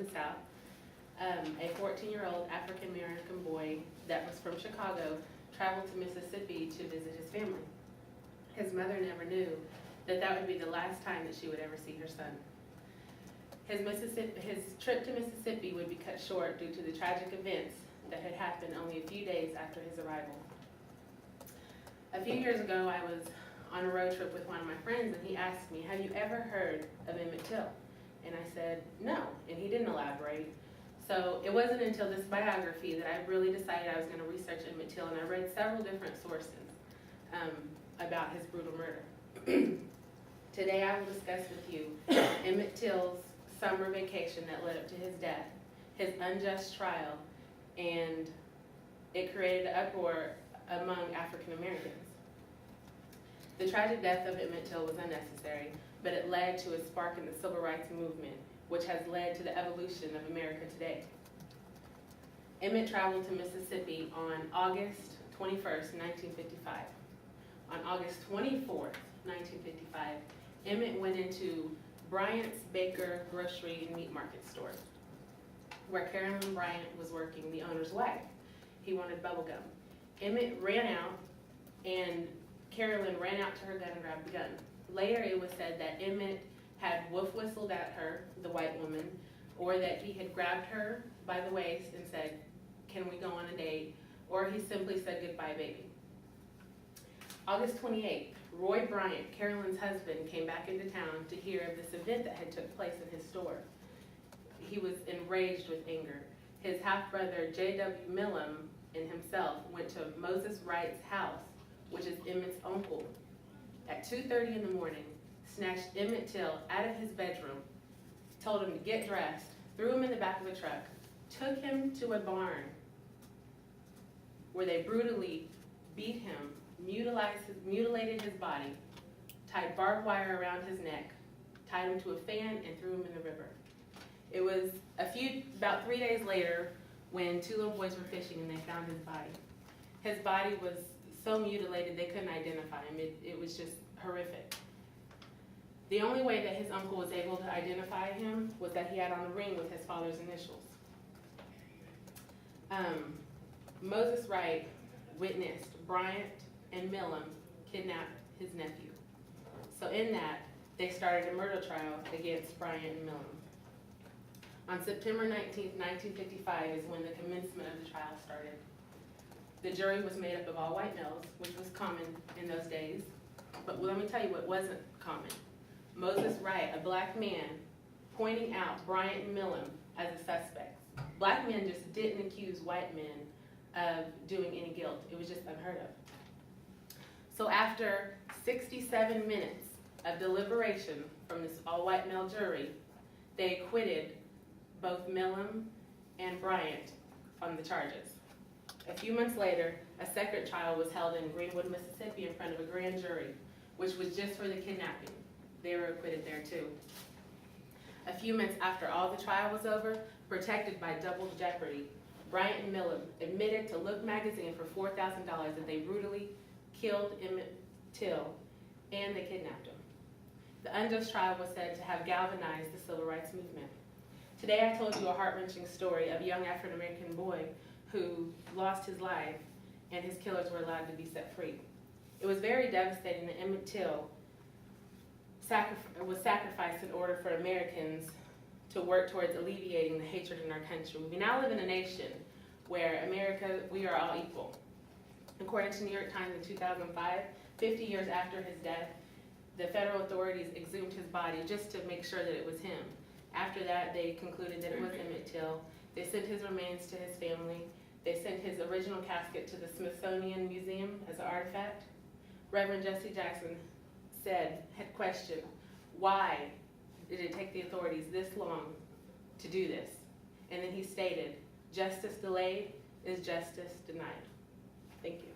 the South. A 14-year-old African-American boy that was from Chicago traveled to Mississippi to visit his family. His mother never knew that that would be the last time that she would ever see her son. His trip to Mississippi would be cut short due to the tragic events that had happened only a few days after his arrival. A few years ago, I was on a road trip with one of my friends, and he asked me, "Have you ever heard of Emmett Till?" And I said, "No," and he didn't elaborate. So it wasn't until this biography that I really decided I was going to research Emmett Till, and I read several different sources about his brutal murder. Today I will discuss with you Emmett Till's summer vacation that led up to his death, his unjust trial, and it created an uproar among African Americans. The tragic death of Emmett Till was unnecessary, but it led to a spark in the civil rights movement, which has led to the evolution of America today. Emmett traveled to Mississippi on August 21st, 1955. On August 24th, 1955, Emmett went into Bryant's Baker Grocery and Meat Market store, where Carolyn Bryant was working, the owner's wife. He wanted bubble gum. Emmett ran out, and Carolyn ran out to her gun and grabbed the gun. Later, it was said that Emmett had wolf whistled at her, the white woman, or that he had grabbed her by the waist and said, "Can we go on a date?" Or he simply said, "Goodbye, baby." August 28th, Roy Bryant, Carolyn's husband, came back into town to hear of this event that had took place in his store. He was enraged with anger. His half-brother, J.W. Millam, and himself went to Moses Wright's house, which is Emmett's uncle, at 2:30 in the morning, snatched Emmett Till out of his bedroom, told him to get dressed, threw him in the back of a truck, took him to a barn where they brutally beat him, mutilated his body, tied barbed wire around his neck, tied him to a fan, and threw him in the river. It was about 3 days later when two little boys were fishing and they found his body. His body was so mutilated they couldn't identify him. It was just horrific. The only way that his uncle was able to identify him was that he had on a ring with his father's initials. Moses Wright witnessed Bryant and Millam kidnap his nephew. So in that, they started a murder trial against Bryant and Millam. On September 19th, 1955 is when the commencement of the trial started. The jury was made up of all white males, which was common in those days. But let me tell you what wasn't common. Moses Wright, a black man, pointing out Bryant and Millam as the suspects. Black men just didn't accuse white men of doing any guilt. It was just unheard of. So after 67 minutes of deliberation from this all-white male jury, they acquitted both Millam and Bryant on the charges. A few months later, a second trial was held in Greenwood, Mississippi in front of a grand jury, which was just for the kidnapping. They were acquitted there too. A few months after all the trial was over, protected by double jeopardy, Bryant and Millam admitted to Look magazine for $4,000 that they brutally killed Emmett Till and they kidnapped him. The unjust trial was said to have galvanized the civil rights movement. Today I told you a heart-wrenching story of a young African-American boy who lost his life and his killers were allowed to be set free. It was very devastating that Emmett Till was sacrificed in order for Americans to work towards alleviating the hatred in our country. We now live in a nation where America, we are all equal. According to New York Times in 2005, 50 years after his death, the federal authorities exhumed his body just to make sure that it was him. After that, they concluded that it was Emmett Till. They sent his remains to his family. They sent his original casket to the Smithsonian Museum as an artifact. Reverend Jesse Jackson had questioned, why did it take the authorities this long to do this? And then he stated, justice delayed is justice denied. Thank you.